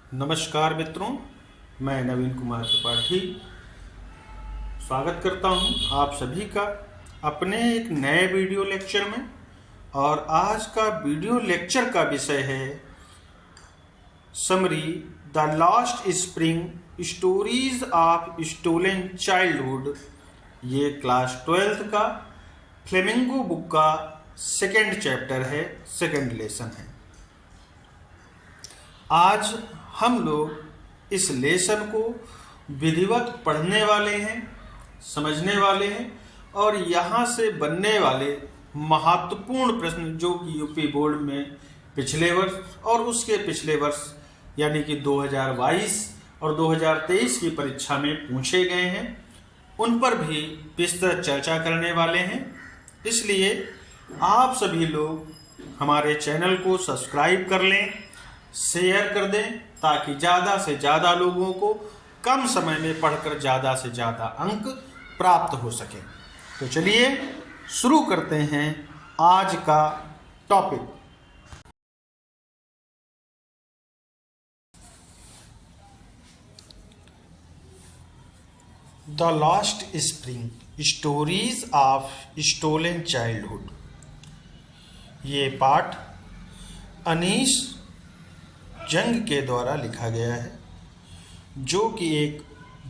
नमस्कार मित्रों, मैं नवीन कुमार त्रिपाठी स्वागत करता हूं आप सभी का अपने एक नए वीडियो लेक्चर में। और आज का वीडियो लेक्चर का विषय है summary the last spring stories of stolen childhood. ये क्लास 12th का फ्लेमिंगो बुक का सेकेंड चैप्टर है, सेकेंड लेसन है। आज हम लोग इस लेसन को विधिवत पढ़ने वाले हैं, समझने वाले हैं और यहाँ से बनने वाले महत्वपूर्ण प्रश्न जो कि यूपी बोर्ड में पिछले वर्ष और उसके पिछले वर्ष यानी कि 2022 और 2023 की परीक्षा में पूछे गए हैं, उन पर भी विस्तृत चर्चा करने वाले हैं। इसलिए आप सभी लोग हमारे चैनल को सब्सक्राइब कर लें, शेयर कर दें ताकि ज़्यादा से ज़्यादा लोगों को कम समय में पढ़कर ज़्यादा से ज़्यादा अंक प्राप्त हो सके। तो चलिए शुरू करते हैं आज का topic. The last spring stories of stolen childhood. ये पाठ अनीश जंग के द्वारा लिखा गया है, जो कि एक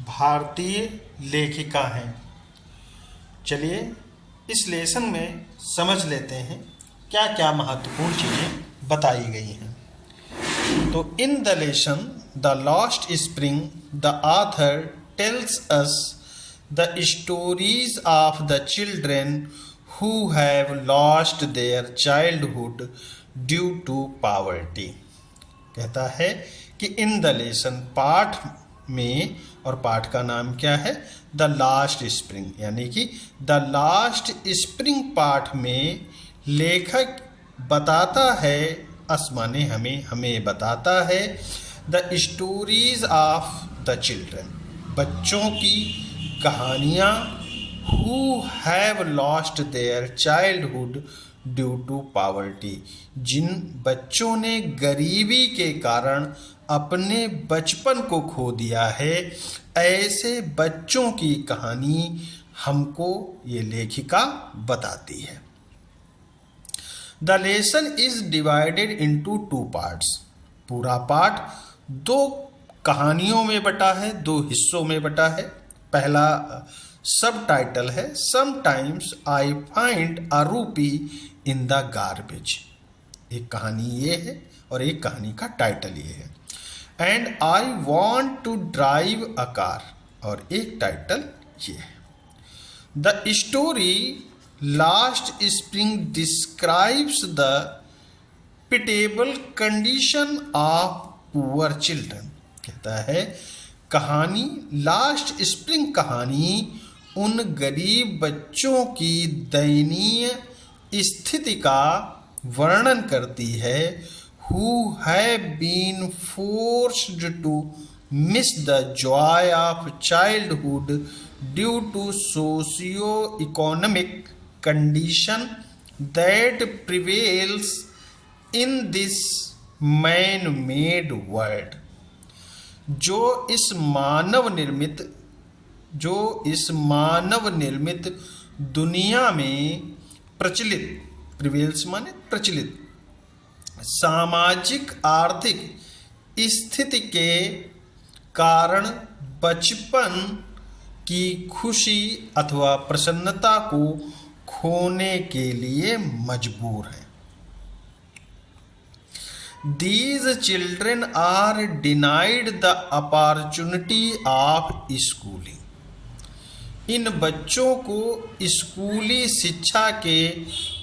भारतीय लेखिका हैं। चलिए इस लेसन में समझ लेते हैं क्या क्या महत्वपूर्ण चीज़ें बताई गई हैं। तो in the lesson the last spring the author tells us the stories of the children who have lost their childhood due to poverty. कहता है कि इन द लेसन पाठ में, और पाठ का नाम क्या है, द लास्ट स्प्रिंग, यानी कि द लास्ट स्प्रिंग पाठ में लेखक बताता है, असमाने हमें बताता है the stories of the children, बच्चों की कहानियाँ, who have lost their childhood due to poverty, जिन बच्चों ने गरीबी के कारण अपने बचपन को खो दिया है, ऐसे बच्चों की कहानी हमको ये लेखिका बताती है। The lesson is divided into 2 parts. पूरा पाठ 2 कहानियों में बटा है, 2 हिस्सों में बटा है। पहला सब टाइटल है समटाइम्स आई फाइंड अ रूपी इन द गार्बेज। एक कहानी ये है और एक कहानी का टाइटल ये है। And I want to drive a car, और एक टाइटल ये है। The story last spring describes the pitiable condition of poor children. कहता है कहानी लास्ट स्प्रिंग कहानी उन गरीब बच्चों की दयनीय स्थिति का वर्णन करती है, who have been forced to miss the joy of childhood due to socio economic condition that prevails in this man made world. जो इस मानव निर्मित दुनिया में प्रचलित, प्रिवेल्स माने प्रचलित, सामाजिक आर्थिक स्थिति के कारण बचपन की खुशी अथवा प्रसन्नता को खोने के लिए मजबूर है। These children are denied the opportunity of schooling. इन बच्चों को स्कूली शिक्षा के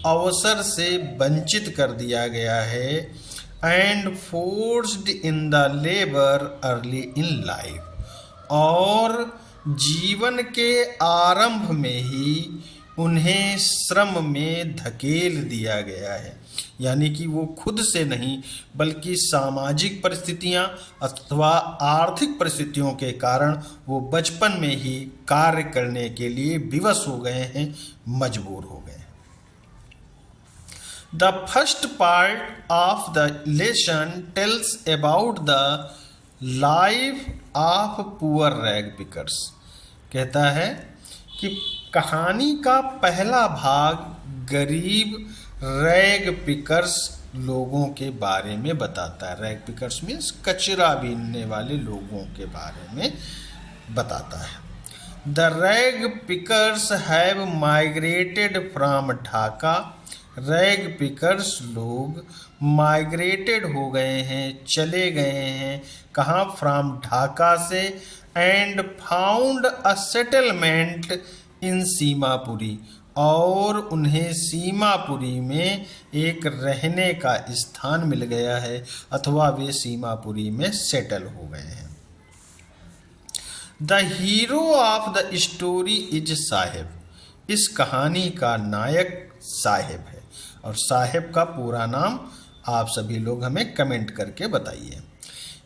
अवसर से वंचित कर दिया गया है। And forced in the labour early in life, और जीवन के आरंभ में ही उन्हें श्रम में धकेल दिया गया है। यानी कि वो खुद से नहीं बल्कि सामाजिक परिस्थितियां अथवा आर्थिक परिस्थितियों के कारण वो बचपन में ही कार्य करने के लिए विवश हो गए हैं, मजबूर हो गए हैं। The first part of the lesson tells about the life of poor rag pickers, कहता है कि कहानी का पहला भाग गरीब रैग पिकर्स लोगों के बारे में बताता है। रैग पिकर्स मीन्स कचरा बीनने वाले लोगों के बारे में बताता है। The rag pickers have migrated from Dhaka. Rag pickers लोग माइग्रेटेड हो गए हैं, चले गए हैं, कहाँ? फ्रॉम ढाका से, and found a settlement in Seemapuri, और उन्हें सीमापुरी में एक रहने का स्थान मिल गया है, अथवा वे सीमापुरी में सेटल हो गए हैं। The hero of the story is Saheb. इस कहानी का नायक साहेब है, और साहेब का पूरा नाम आप सभी लोग हमें कमेंट करके बताइए।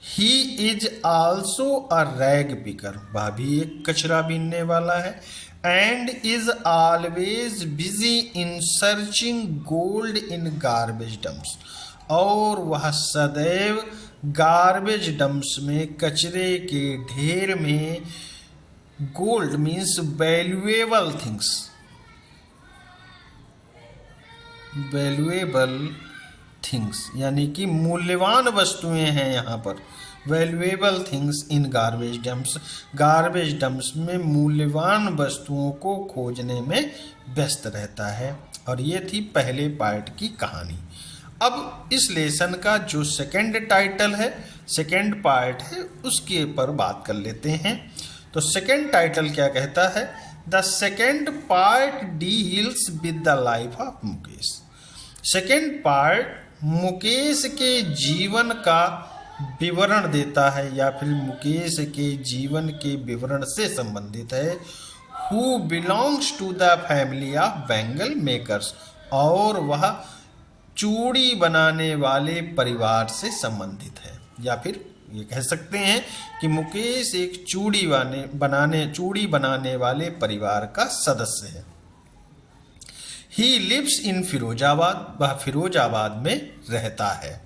He is also a rag picker, वह भी एक कचरा बीनने वाला है। And is always busy in searching gold in garbage dumps, और वह सदैव गार्बेज डंप्स में, कचरे के ढेर में, gold means valuable things, valuable things यानी कि मूल्यवान वस्तुएं हैं यहाँ पर। Valuable things in garbage dumps, garbage dumps में मूल्यवान वस्तुओं को खोजने में व्यस्त रहता है। और ये थी पहले पार्ट की कहानी। अब इस लेसन का जो सेकंड टाइटल है, सेकंड पार्ट है, उसके ऊपर बात कर लेते हैं। तो सेकंड टाइटल क्या कहता है? The second part deals with the life of Mukesh. Second part Mukesh के जीवन का विवरण देता है, या फिर मुकेश के जीवन के विवरण से संबंधित है। Who belongs to the family of bangle makers, और वह चूड़ी बनाने वाले परिवार से संबंधित है, या फिर ये कह सकते हैं कि मुकेश एक चूड़ी बनाने वाले परिवार का सदस्य है। ही लिव्स इन फिरोजाबाद, वह फिरोजाबाद में रहता है।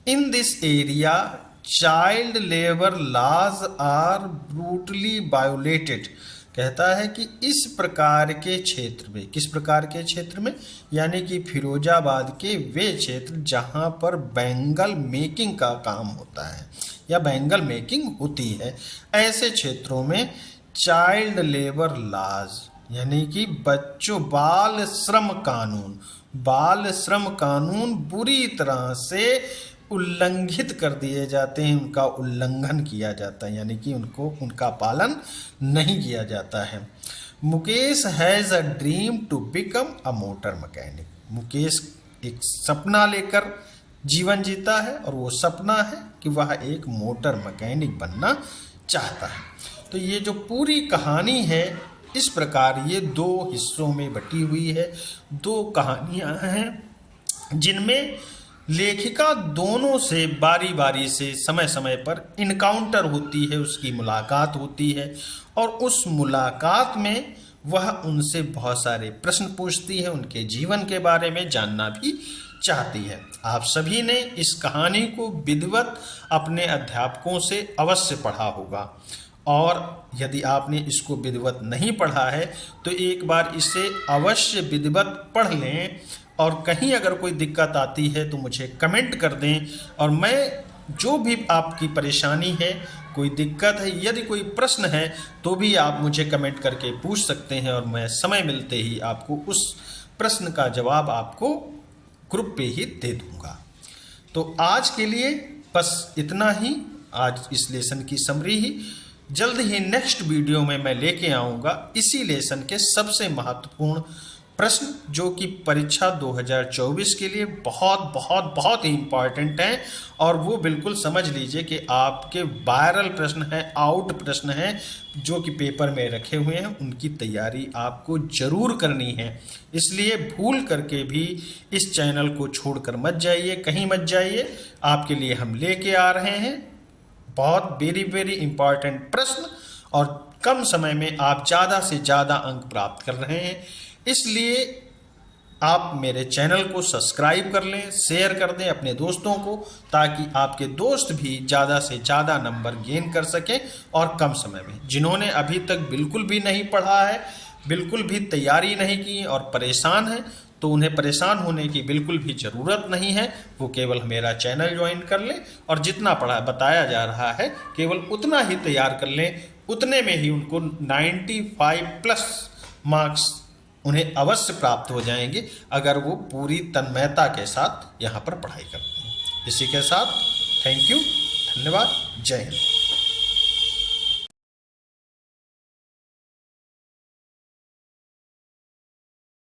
In this area child labour laws are brutally violated, कहता है कि इस प्रकार के क्षेत्र में, किस प्रकार के क्षेत्र में? यानी कि फिरोजाबाद के वे क्षेत्र जहां पर बैंगल मेकिंग का काम होता है या बैंगल मेकिंग होती है, ऐसे क्षेत्रों में चाइल्ड लेबर लॉज यानी कि बच्चों बाल श्रम कानून बुरी तरह से उल्लंघित कर दिए जाते हैं, उनका उल्लंघन किया जाता है, यानी कि उनका पालन नहीं किया जाता है। Mukesh has a dream to become a motor mechanic. Mukesh एक सपना लेकर जीवन जीता है, और वो सपना है कि वह एक मोटर मैकेनिक बनना चाहता है। तो ये जो पूरी कहानी है, इस प्रकार ये दो हिस्सों में बटी हुई है। दो कहानियाँ हैं जिनमें लेखिका दोनों से बारी बारी से समय समय पर इनकाउंटर होती है, उसकी मुलाकात होती है, और उस मुलाकात में वह उनसे बहुत सारे प्रश्न पूछती है, उनके जीवन के बारे में जानना भी चाहती है। आप सभी ने इस कहानी को विधिवत अपने अध्यापकों से अवश्य पढ़ा होगा, और यदि आपने इसको विधिवत नहीं पढ़ा है तो एक बार इसे अवश्य विधिवत पढ़ लें, और कहीं अगर कोई दिक्कत आती है तो मुझे कमेंट कर दें, और मैं जो भी आपकी परेशानी है, कोई दिक्कत है, यदि कोई प्रश्न है तो भी आप मुझे कमेंट करके पूछ सकते हैं, और मैं समय मिलते ही आपको उस प्रश्न का जवाब आपको ग्रुप पे ही दे दूंगा। तो आज के लिए बस इतना ही, आज इस लेसन की समरी ही। जल्द ही नेक्स्ट वीडियो में मैं लेके आऊँगा इसी लेसन के सबसे महत्वपूर्ण प्रश्न, जो कि परीक्षा 2024 के लिए बहुत बहुत बहुत ही इम्पॉर्टेंट हैं, और वो बिल्कुल समझ लीजिए कि आपके वायरल प्रश्न हैं, आउट प्रश्न हैं, जो कि पेपर में रखे हुए हैं, उनकी तैयारी आपको जरूर करनी है। इसलिए भूल करके भी इस चैनल को छोड़कर मत जाइए, कहीं मत जाइए। आपके लिए हम लेके आ रहे हैं बहुत वेरी इम्पॉर्टेंट प्रश्न, और कम समय में आप ज़्यादा से ज़्यादा अंक प्राप्त कर रहे हैं। इसलिए आप मेरे चैनल को सब्सक्राइब कर लें, शेयर कर दें अपने दोस्तों को, ताकि आपके दोस्त भी ज़्यादा से ज़्यादा नंबर गेन कर सकें और कम समय में। जिन्होंने अभी तक बिल्कुल भी नहीं पढ़ा है, बिल्कुल भी तैयारी नहीं की और परेशान हैं, तो उन्हें परेशान होने की बिल्कुल भी ज़रूरत नहीं है। वो केवल मेरा चैनल ज्वाइन कर लें और जितना पढ़ा बताया जा रहा है केवल उतना ही तैयार कर लें। उतने में ही उनको 95+ मार्क्स उन्हें अवश्य प्राप्त हो जाएंगे, अगर वो पूरी तन्मयता के साथ यहाँ पर पढ़ाई करते हैं। इसी के साथ थैंक यू, धन्यवाद, जय हिंद।